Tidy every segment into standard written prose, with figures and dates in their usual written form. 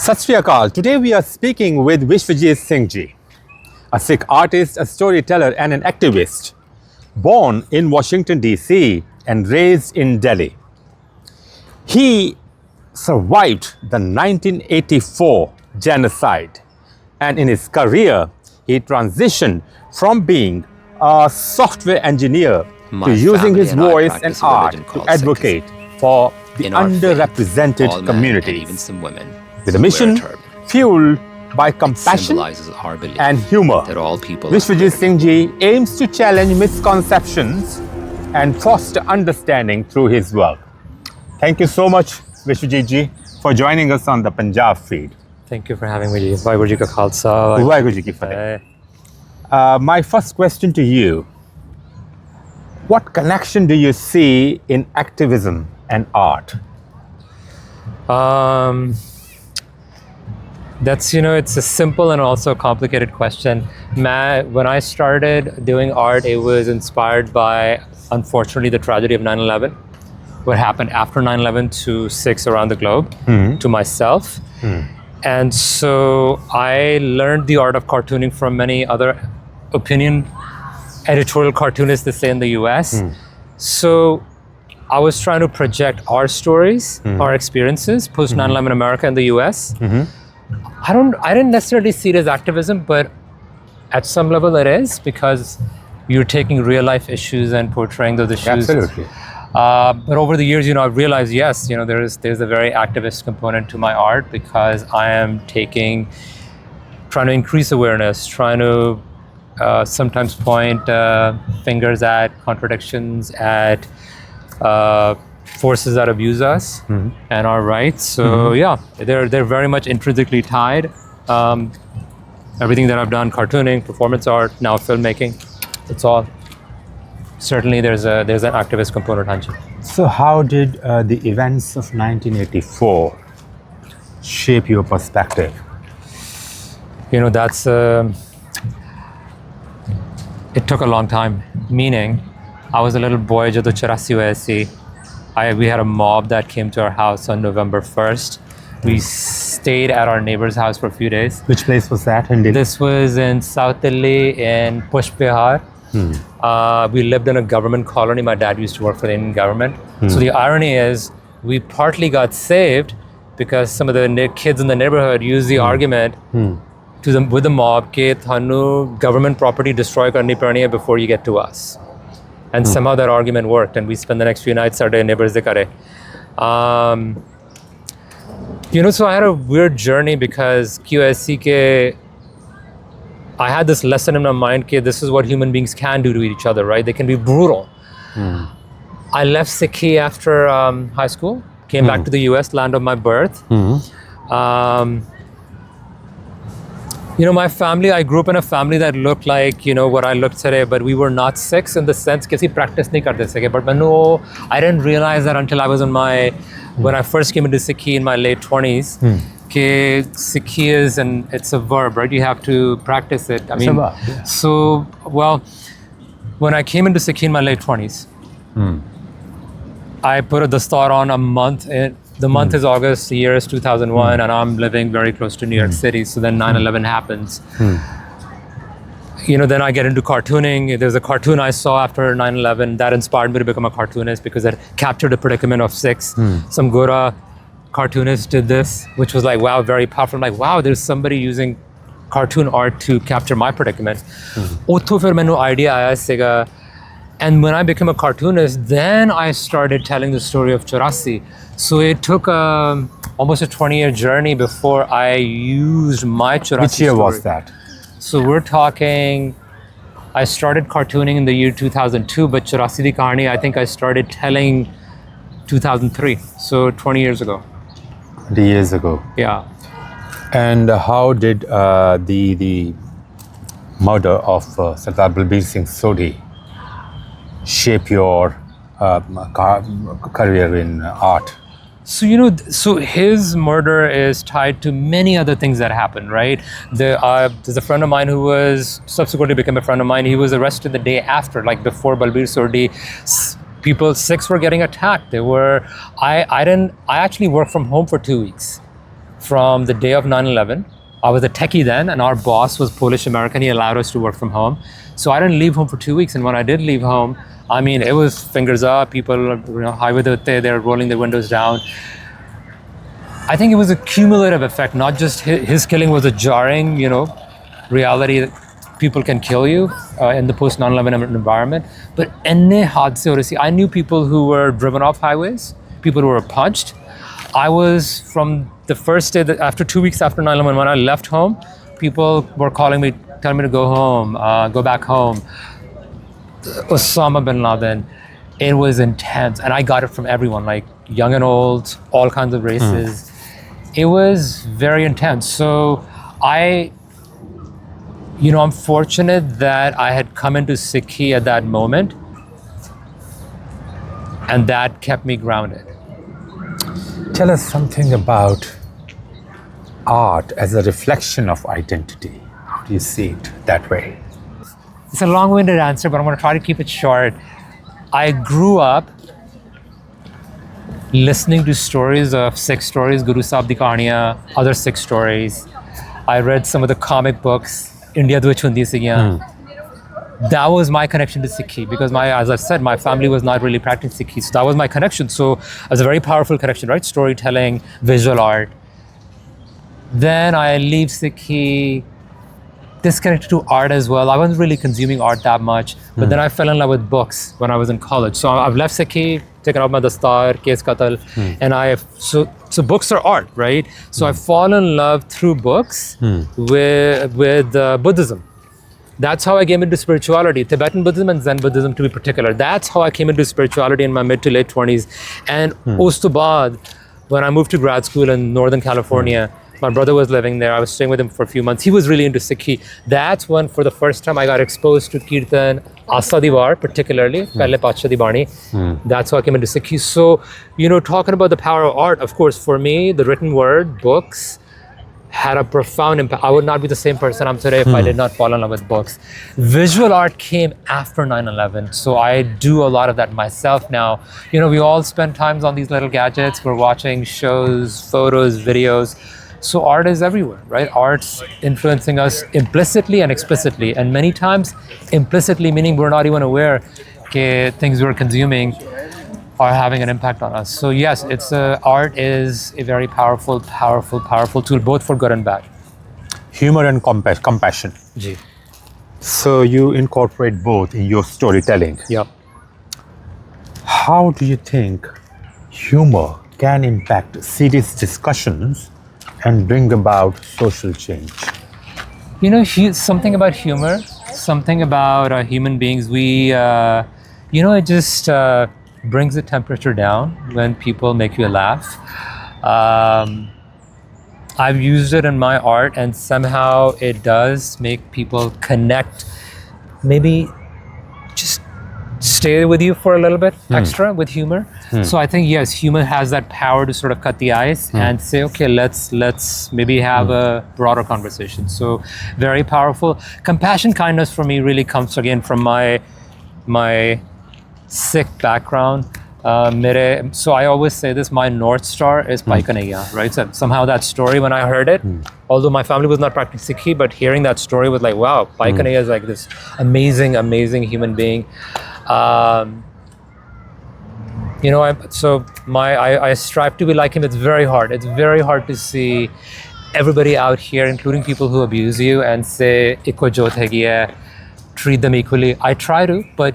Sat Shri Akal. Today we are speaking with Vishavjit Singh ji, a Sikh artist, a storyteller and an activist, born in Washington DC and raised in Delhi. He survived the 1984 genocide, and in his career he transitioned from being a software engineer to using his voice and art to advocate for the underrepresented communities, even some women with a mission fueled by compassion our belief and humor. that all people Vishavjit Singh ji aims to challenge misconceptions and foster understanding through his work. Thank you so much, Vishavjit ji, for joining us on the Punjab Feed. Thank you for having me. Vaheguru Ji Ka Khalsa. Vaheguru Ji Ki Fateh. My first question to you: what connection do you see in activism and art? That's, it's a simple and also complicated question. When I started doing art, it was inspired by, unfortunately, the tragedy of 9/11. What happened after 9/11 to Sikhs around the globe, to myself. And so I learned the art of cartooning from many other editorial cartoonists, they say, in the US. So I was trying to project our stories, our experiences, post 9/11 America in the US. I didn't necessarily see it as activism, but at some level it is, because you're taking real life issues and portraying those issues. Absolutely. But over the years, I've realized, yes, there's a very activist component to my art, because I am trying to increase awareness, trying to sometimes point fingers at contradictions, at forces that abuse us and our rights. So yeah, they're very much intrinsically tied. Everything that I've done, cartooning, performance art, now filmmaking, it's all. Certainly there's an activist component, Hanji. So how did the events of 1984 shape your perspective? It took a long time, meaning I was a little boy, jado 84 hoye si. We had a mob that came to our house on November 1st. We stayed at our neighbor's house for a few days. Which place was that in Delhi? This was in South Delhi, in Pushp Vihar. We lived in a government colony. My dad used to work for the Indian government. So the irony is, we partly got saved because some of the kids in the neighborhood used the argument with the mob ke thanu government property destroy karni padni hai before you get to us. And somehow that argument worked, and we spent the next few nights at our neighbors' kare. So I had a weird journey, because I had this lesson in my mind that this is what human beings can do to each other, right? They can be brutal. I left Sikhi after high school, came back to the US, land of my birth. My family, I grew up in a family that looked like, what I look today, but we were not Sikhs in the sense that we practice nahi karte sake. But I didn't realize that until I was when I first came into Sikhi in my late 20s, Sikhi is, and it's a verb, right? You have to practice it. It's a verb, yeah. So, when I came into Sikhi in my late 20s, I put a dastar on a month. The month is August, the year is 2001, and I'm living very close to New York City. So then 9/11 happens. Then I get into cartooning. There's a cartoon I saw after 9/11 that inspired me to become a cartoonist, because it captured the predicament of Sikhs. Some Gora cartoonist did this, which was like, wow, very powerful. I'm like, wow, there's somebody using cartoon art to capture my predicament. Utho fir mainu idea aaya sega. And when I became a cartoonist, then I started telling the story of 84. So it took almost a 20-year journey before I used my 84 Which year story. was that? So we're talking, I started cartooning in the year 2002, but 84 di kahani, I think I started telling 2003. So 20 years ago. 20 years ago. Yeah. And how did the murder of Sardar Balbir Singh Sodhi shape your career in art? So his murder is tied to many other things that happened, right? There's a friend of mine who was subsequently became a friend of mine. He was arrested the day after, like before Balbir Sodhi. Sikhs were getting attacked. I actually worked from home for 2 weeks. from the day of 9/11. I was a techie then, and our boss was Polish American. He allowed us to work from home. So I didn't leave home for 2 weeks. And when I did leave home, I mean, it was fingers up. People, highway they're rolling their windows down. I think it was a cumulative effect. Not just his killing was a jarring, reality that people can kill you in the post 9/11 environment. But I knew people who were driven off highways, people who were punched. I was from the first day, after 2 weeks after 9/11, when I left home, people were calling me, telling me to go home, go back home. Osama bin Laden. It was intense. And I got it from everyone, like young and old, all kinds of races. It was very intense. So I'm fortunate that I had come into Sikhi at that moment, and that kept me grounded. Tell us something about art as a reflection of identity. How do you see it that way? It's a long-winded answer, but I'm going to try to keep it short. I grew up listening to stories of Sikh stories, Guru Sahib Di Kahaniyan, other Sikh stories. I read some of the comic books, India Do Chundi Siyan. That was my connection to Sikhi, because as I said, my family was not really practicing Sikhi. So that was my connection. So it was a very powerful connection, right? Storytelling, visual art. Then I leave Sikhi, disconnected to art as well. I wasn't really consuming art that much, but then I fell in love with books when I was in college. So I've left Sikhi, taken out my dastar, case qatal, and so books are art, right? So I fall in love through books with Buddhism. That's how I came into spirituality, Tibetan Buddhism and Zen Buddhism to be particular. That's how I came into spirituality in my mid to late 20s. And us to baad, when I moved to grad school in Northern California, my brother was living there. I was staying with him for a few months. He was really into Sikhi. That's when, for the first time, I got exposed to Kirtan, Asa Diwar, particularly, Pehle Pacha Di Bani. That's how I came into Sikhi. So, talking about the power of art, of course, for me, the written word, books, had a profound impact. I would not be the same person I'm today if I did not fall in love with books. Visual art came after 9/11. So I do a lot of that myself now. We all spend times on these little gadgets. We're watching shows, photos, videos. So art is everywhere, right? Art's influencing us implicitly and explicitly. And many times implicitly, meaning we're not even aware that things we're consuming are having an impact on us. So yes, art is a very powerful tool, both for good and bad. Humor and compassion. Ji. So you incorporate both in your storytelling. Yep. How do you think humor can impact serious discussions and bring about social change? Something about humor, something about human beings. It just brings the temperature down when people make you laugh. I've used it in my art, and somehow it does make people connect, maybe just stay with you for a little bit extra with humor. So I think, yes, humor has that power to sort of cut the ice and say, okay, let's maybe have a broader conversation. So very powerful. Compassion, kindness for me really comes again from my Sikh background. So I always say this, my North Star is Bhai Kanhaiya, right? So somehow that story, when I heard it, although my family was not practicing Sikhi, but hearing that story was like, wow, Bhai Kanhaiya is like this amazing human being. I strive to be like him. It's very hard. It's very hard to see everybody out here, including people who abuse you, and say, "Ikko jot hegi hai," treat them equally. I try to, but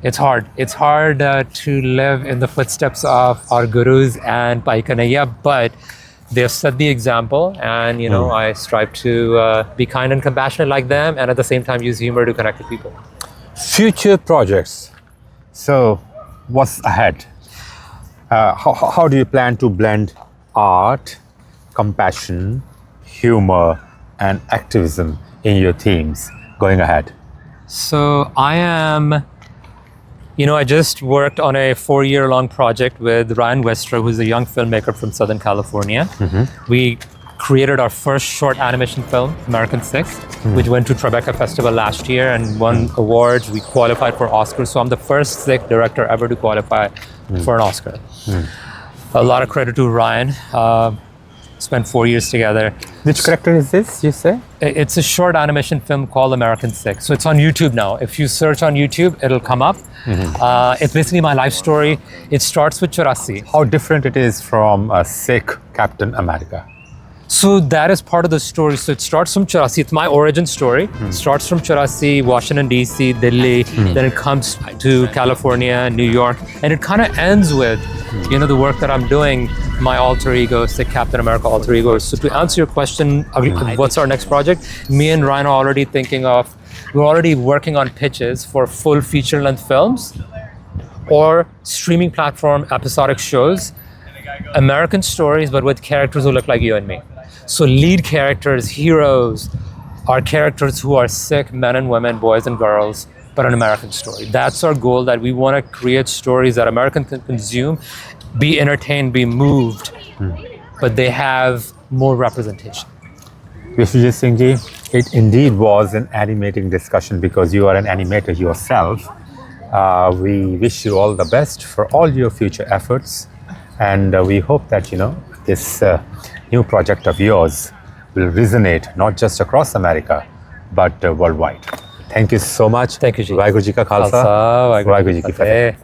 it's hard. It's hard to live in the footsteps of our gurus and Bhai Kanhaiya, but they've set the example, and I strive to be kind and compassionate like them, and at the same time use humor to connect with people. Future projects. So, what's ahead? How do you plan to blend art, compassion, humor, and activism in your themes going ahead? So I just worked on a 4-year-long project with Ryan Westra, who's a young filmmaker from Southern California. We created our first short animation film, American Sikh, which went to Tribeca Festival last year and won awards. We qualified for Oscars. So I'm the first Sikh director ever to qualify for an Oscar. A lot of credit to Ryan. spent 4 years together. Which character is this, you say? It's a short animation film called American Sikh. So it's on YouTube now. If you search on YouTube, it'll come up. It's basically my life story. It starts with 84. How different it is from a Sikh Captain America. So that is part of the story. So it starts from 84. It's my origin story. It starts from 84, Washington, D.C., Delhi. Then it comes to California, New York. And it kind of ends with, the work that I'm doing, my alter ego, Sikh Captain America alter ego. So to answer your question, what's our next project? Me and Ryan are already we're already working on pitches for full feature-length films or streaming platform episodic shows. American stories, but with characters who look like you and me. So lead characters, heroes, are characters who are Sikh men and women, boys and girls, but an American story. That's our goal, that we want to create stories that Americans can consume, be entertained, be moved, but they have more representation. Vishavjit Singh ji, it indeed was an animating discussion because you are an animator yourself. We wish you all the best for all your future efforts. And we hope that, this new project of yours will resonate not just across America, but worldwide. Thank you so much. Thank you, Ji. Vaheguru Ji ka Khalsa, Khalsa, Vaheguru Ji ki Fateh.